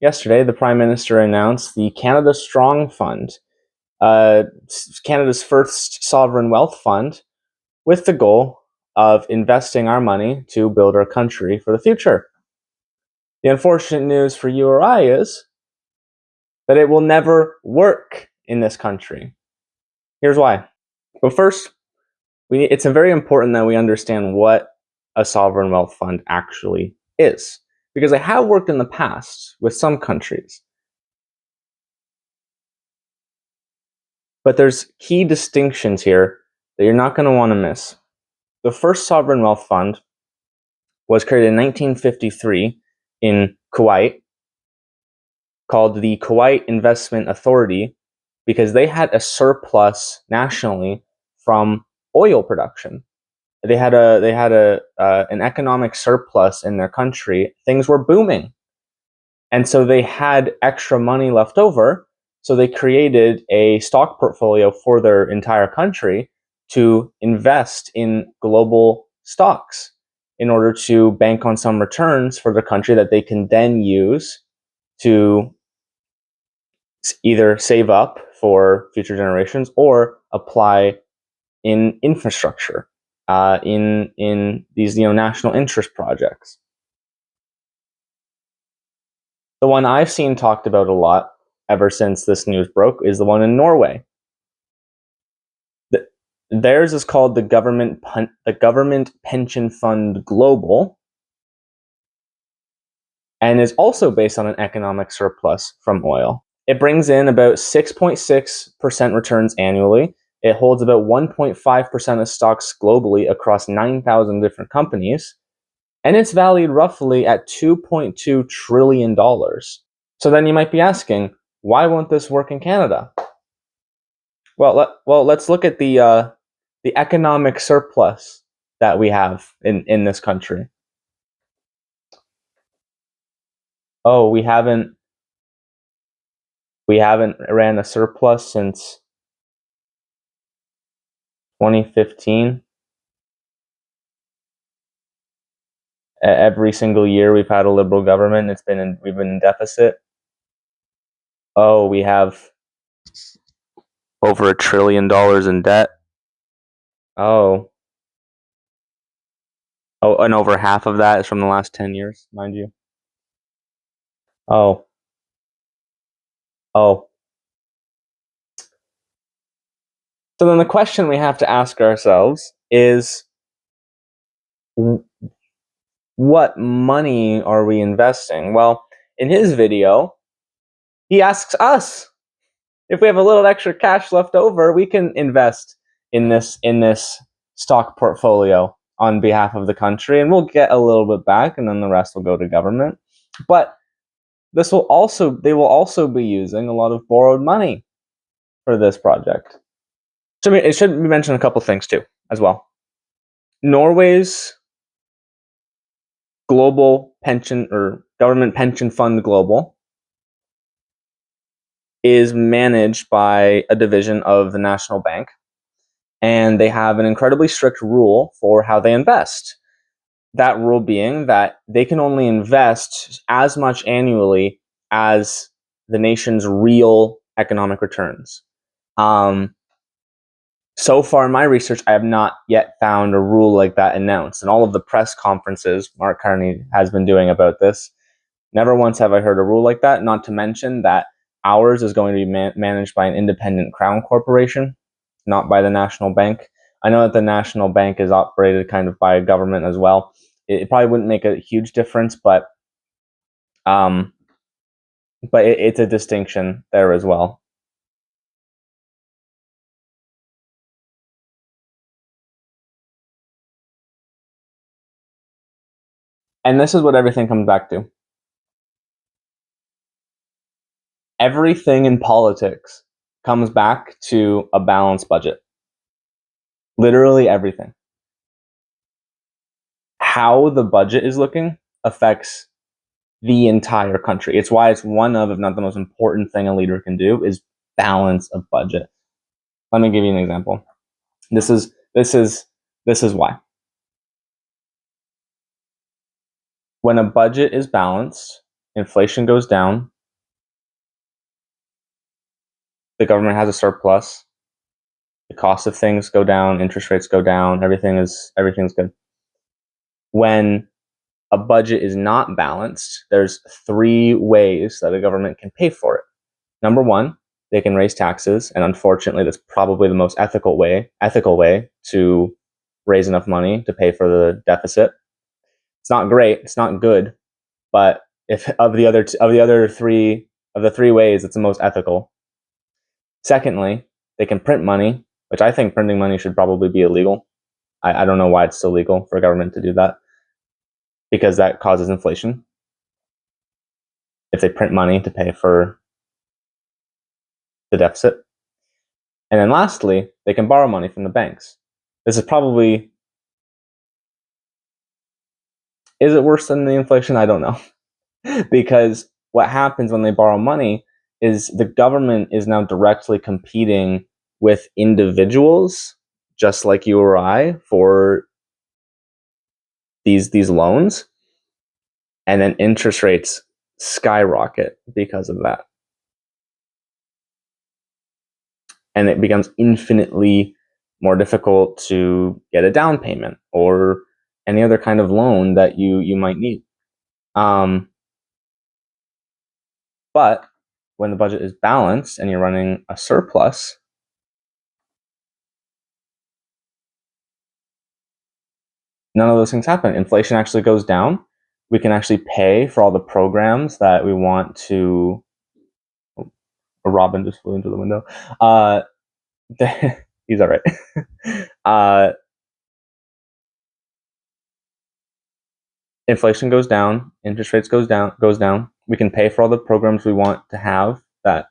yesterday, the Prime Minister announced the Canada Strong Fund, Canada's first sovereign wealth fund, with the goal of investing our money to build our country for the future. The unfortunate news for you or I is that it will never work in this country. Here's why. But first, it's very important that we understand what a sovereign wealth fund actually is, because I have worked in the past with some countries. But there's key distinctions here that you're not going to want to miss. The first sovereign wealth fund was created in 1953 in Kuwait, called the Kuwait Investment Authority, because they had a surplus nationally from oil production. They had an economic surplus in their country. Things were booming, and so they had extra money left over. So they created a stock portfolio for their entire country to invest in global stocks in order to bank on some returns for the country that they can then use to either save up for future generations or apply in infrastructure, in these national interest projects. The one I've seen talked about a lot ever since this news broke is the one in Norway. Theirs is called the Government Pension Fund Global, and is also based on an economic surplus from oil. It brings in about 6.6% returns annually. It holds about 1.5% of stocks globally across 9,000 different companies, and it's valued roughly at $2.2 trillion. So then you might be asking, why won't this work in Canada? Well, let's look at the economic surplus that we have in this country. Oh, we haven't ran a surplus since 2015. Every single year we've had a Liberal government. We've been in deficit. Oh, we have over $1 trillion in debt. Oh, and over half of that is from the last 10 years, mind you. Oh. So then the question we have to ask ourselves is, what money are we investing? Well, in his video, he asks us if we have a little extra cash left over, we can invest in this stock portfolio on behalf of the country, and we'll get a little bit back, and then the rest will go to government. But they will also be using a lot of borrowed money for this project. So it should be mentioned a couple things too, as well. Norway's global pension or government pension fund global is managed by a division of the National Bank, and they have an incredibly strict rule for how they invest. That rule being that they can only invest as much annually as the nation's real economic returns. So far in my research, I have not yet found a rule like that announced. And all of the press conferences Mark Carney has been doing about this, never once have I heard a rule like that, not to mention that ours is going to be managed by an independent crown corporation, not by the National Bank. I know that the National Bank is operated kind of by a government as well. It probably wouldn't make a huge difference, but it's a distinction there as well. And this is what everything comes back to. Everything in politics comes back to a balanced budget. Literally everything. How the budget is looking affects the entire country. It's why it's one of, if not the most important thing a leader can do, is balance a budget. Let me give you an example. This is why. When a budget is balanced inflation goes down, the government has a surplus, the cost of things go down, interest rates go down, everything's good. When a budget is not balanced, there's 3 ways that a government can pay for it. Number 1, they can raise taxes, and unfortunately that's probably the most ethical way to raise enough money to pay for the deficit. It's not great, it's not good, but if of the 3 ways, it's the most ethical. Secondly, they can print money, which I think printing money should probably be illegal. I don't know why it's still legal for a government to do that, because that causes inflation. If they print money to pay for the deficit. And then lastly, they can borrow money from the banks. This is probably, is it worse than the inflation? I don't know. Because what happens when they borrow money is the government is now directly competing with individuals, just like you or I, for these loans, and then interest rates skyrocket because of that. And it becomes infinitely more difficult to get a down payment or any other kind of loan that you might need. But when the budget is balanced and you're running a surplus, none of those things happen. Inflation actually goes down. We can actually pay for all the programs that we want to. A robin just flew into the window. He's all right. Inflation goes down, interest rates goes down. We can pay for all the programs we want to have that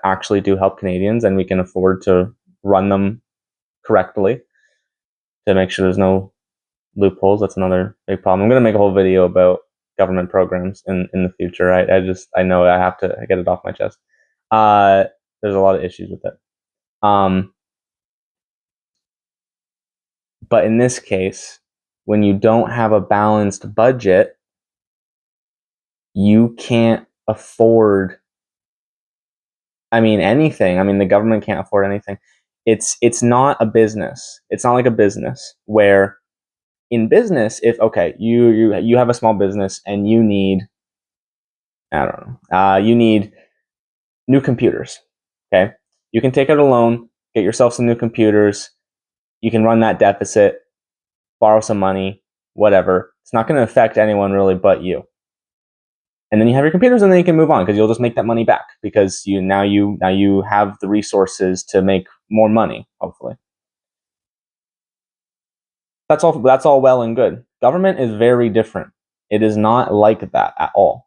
actually do help Canadians, and we can afford to run them correctly to make sure there's no loopholes. That's another big problem. I'm going to make a whole video about government programs in the future. I know I have to get it off my chest. There's a lot of issues with it. But in this case, when you don't have a balanced budget, you can't afford, anything. The government can't afford anything. It's not a business. It's not like a business where in business, if you have a small business and you need, I don't know, you need new computers. Okay, you can take out a loan, get yourself some new computers. You can run that deficit, borrow some money, whatever. It's not going to affect anyone really but you. And then you have your computers, and then you can move on because you'll just make that money back because you have the resources to make more money, hopefully. That's all well and good. Government is very different. It is not like that at all.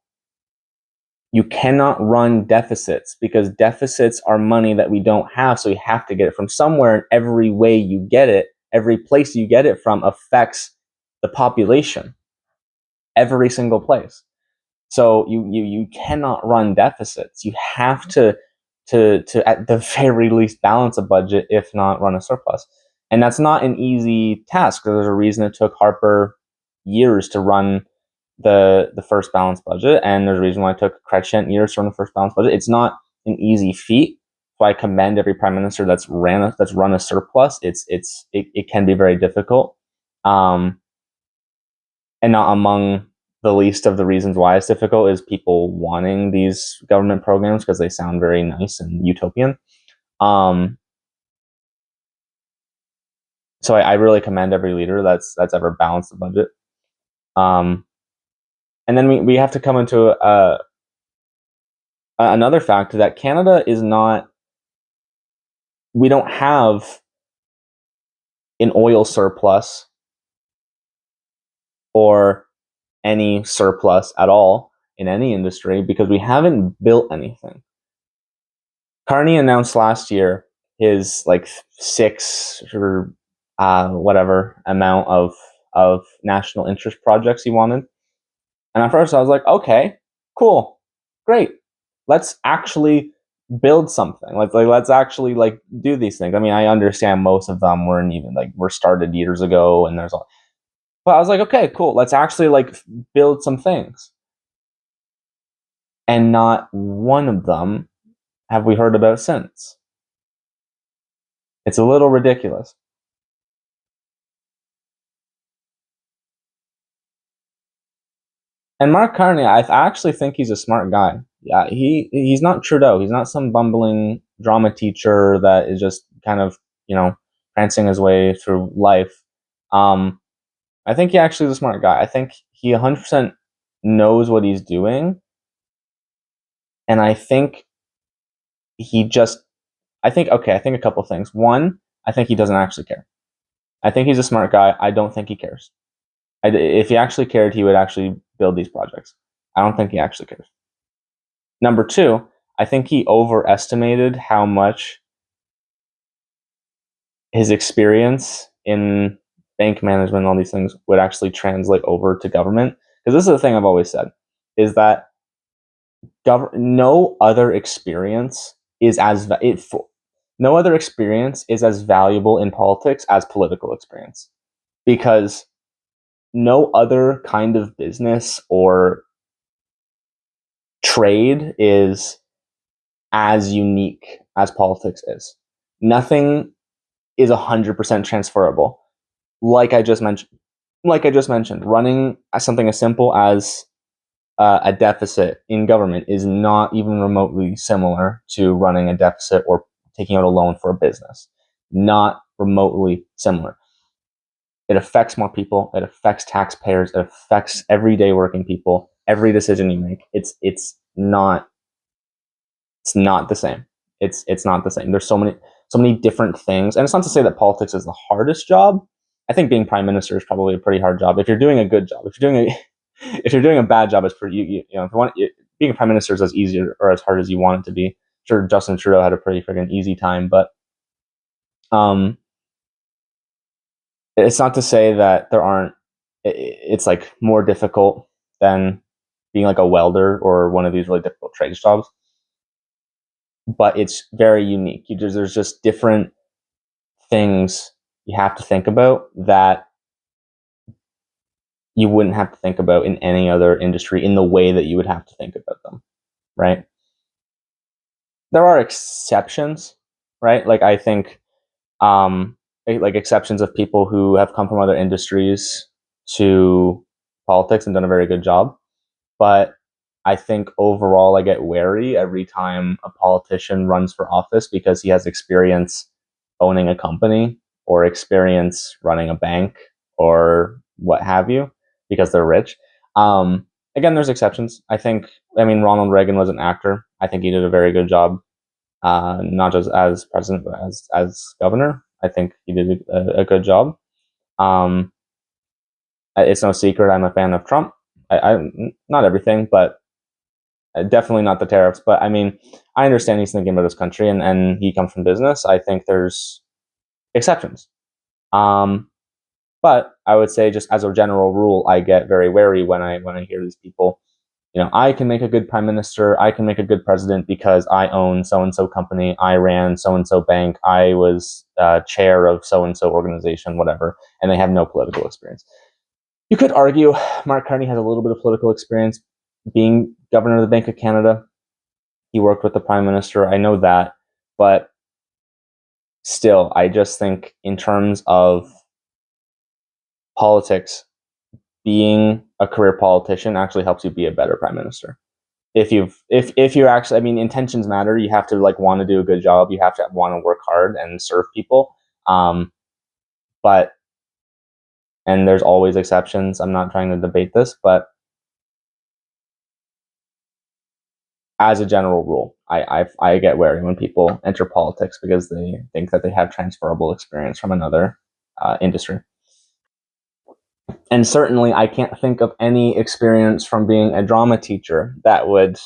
You cannot run deficits because deficits are money that we don't have, so you have to get it from somewhere, and every way you get it, every place you get it from affects the population. Every single place. So you cannot run deficits. You have to at the very least balance a budget, if not run a surplus. And that's not an easy task. There's a reason it took Harper years to run the first balanced budget, and there's a reason why it took Chrétien years to run the first balanced budget. It's not an easy feat. So I commend every prime minister that's run a surplus. It can be very difficult, and not among the least of the reasons why it's difficult is people wanting these government programs because they sound very nice and utopian. So I really commend every leader that's ever balanced the budget. And then we have to come into another fact that Canada is not. We don't have an oil surplus or any surplus at all in any industry because we haven't built anything. Carney announced last year his 6 or whatever amount of national interest projects he wanted. And at first I was like, okay, cool, great. Let's actually build something. Let's actually do these things. I understand most of them were started years ago and there's all. But I was like, okay, cool. Let's actually build some things. and not one of them have we heard about since. It's a little ridiculous. And Mark Carney, I actually think he's a smart guy. Yeah, he's not Trudeau. He's not some bumbling drama teacher that is just kind of, prancing his way through life. I think he actually is a smart guy. I think he 100% knows what he's doing, and I think he just, I think a couple things. One, I think he doesn't actually care. I think he's a smart guy. I don't think he cares. If he actually cared, he would actually build these projects. I don't think he actually cares. Number two, I think he overestimated how much his experience in bank management and all these things would actually translate over to government. Because this is the thing I've always said, is that no other experience is no other experience is as valuable in politics as political experience. Because no other kind of business or trade is as unique as politics is. Nothing is 100% transferable. Like I just mentioned, running something as simple as a deficit in government is not even remotely similar to running a deficit or taking out a loan for a business. Not remotely similar. It affects more people. It affects taxpayers. It affects everyday working people. Every decision you make, it's not the same. It's not the same. There's so many different things, and it's not to say that politics is the hardest job. I think being prime minister is probably a pretty hard job if you're doing a good job. If you're doing a bad job, it's pretty. If you want, being a prime minister is as easy or as hard as you want it to be. Sure, Justin Trudeau had a pretty freaking easy time, but it's not to say that there aren't. It's like more difficult than being like a welder or one of these really difficult trade jobs, but it's very unique. There's just different things you have to think about that you wouldn't have to think about in any other industry in the way that you would have to think about them, right? There are exceptions, right? Like I think, like exceptions of people who have come from other industries to politics and done a very good job. But I think overall, I get wary every time a politician runs for office because he has experience owning a company or experience running a bank or what have you, because they're rich. Again, there's exceptions. I mean, Ronald Reagan was an actor. I think he did a very good job, not just as president, but as governor. I think he did a good job. It's no secret I'm a fan of Trump. I not everything, but definitely not the tariffs. But I mean, I understand he's thinking about his country, and he comes from business. I think there's exceptions. But I would say, just as a general rule, I get very wary when I hear these people. I can make a good prime minister. I can make a good president because I own so and so company. I ran so and so bank. I was chair of so and so organization, whatever, and they have no political experience. You could argue Mark Carney has a little bit of political experience being governor of the Bank of Canada. He worked with the prime minister. I know that, but still, I just think in terms of politics, being a career politician actually helps you be a better prime minister. If you're actually, I mean, intentions matter. You have to want to do a good job. You have to want to work hard and serve people. But and there's always exceptions. I'm not trying to debate this, but as a general rule, I get wary when people enter politics because they think that they have transferable experience from another industry. And certainly, I can't think of any experience from being a drama teacher that would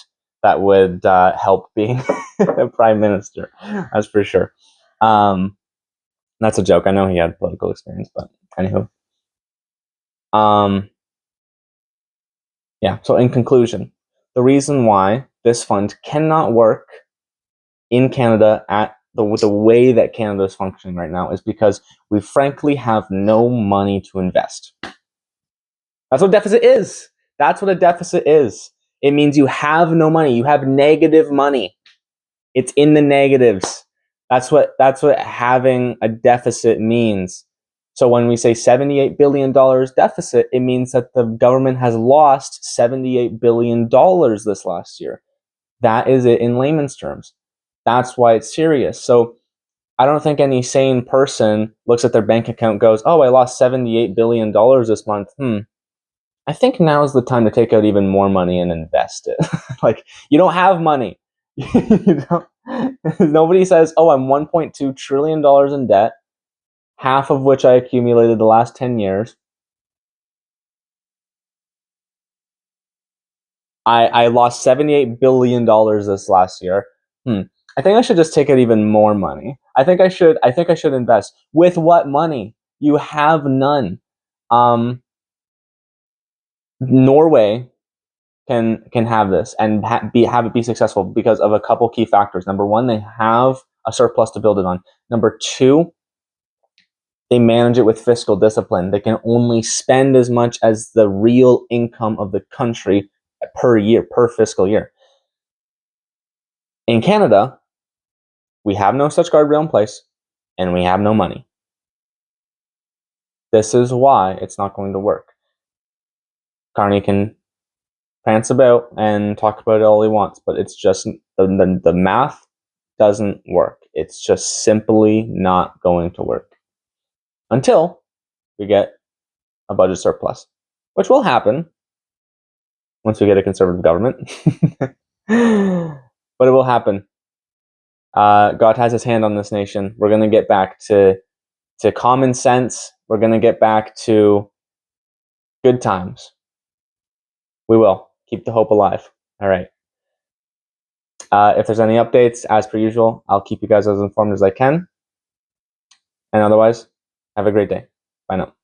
help being a prime minister. That's for sure. That's a joke. I know he had political experience, but anywho. Yeah. So in conclusion, the reason why this fund cannot work in Canada at the way that Canada is functioning right now is because we frankly have no money to invest. That's what a deficit is. That's what a deficit is. It means you have no money. You have negative money. It's in the negatives. That's what having a deficit means. So when we say $78 billion deficit, it means that the government has lost $78 billion this last year. That is it in layman's terms. That's why it's serious. So I don't think any sane person looks at their bank account and goes, oh, I lost $78 billion this month. I think now is the time to take out even more money and invest it. Like, you don't have money. Nobody says, oh, I'm $1.2 trillion in debt, half of which I accumulated the last 10 years. I lost $78 billion this last year. I think I should just take out even more money. I think I should invest. With what money? You have none. Norway can have this and have it be successful because of a couple key factors. Number one, they have a surplus to build it on. Number two, they manage it with fiscal discipline. They can only spend as much as the real income of the country per year, per fiscal year. In Canada, we have no such guardrail in place, and we have no money. This is why it's not going to work. Carney can prance about and talk about it all he wants, but it's just the math doesn't work. It's just simply not going to work until we get a budget surplus, which will happen once we get a conservative government. But it will happen. God has his hand on this nation. We're going to get back to common sense. We're going to get back to good times. We will. Keep the hope alive. All right. If there's any updates, as per usual, I'll keep you guys as informed as I can. And otherwise, have a great day. Bye now.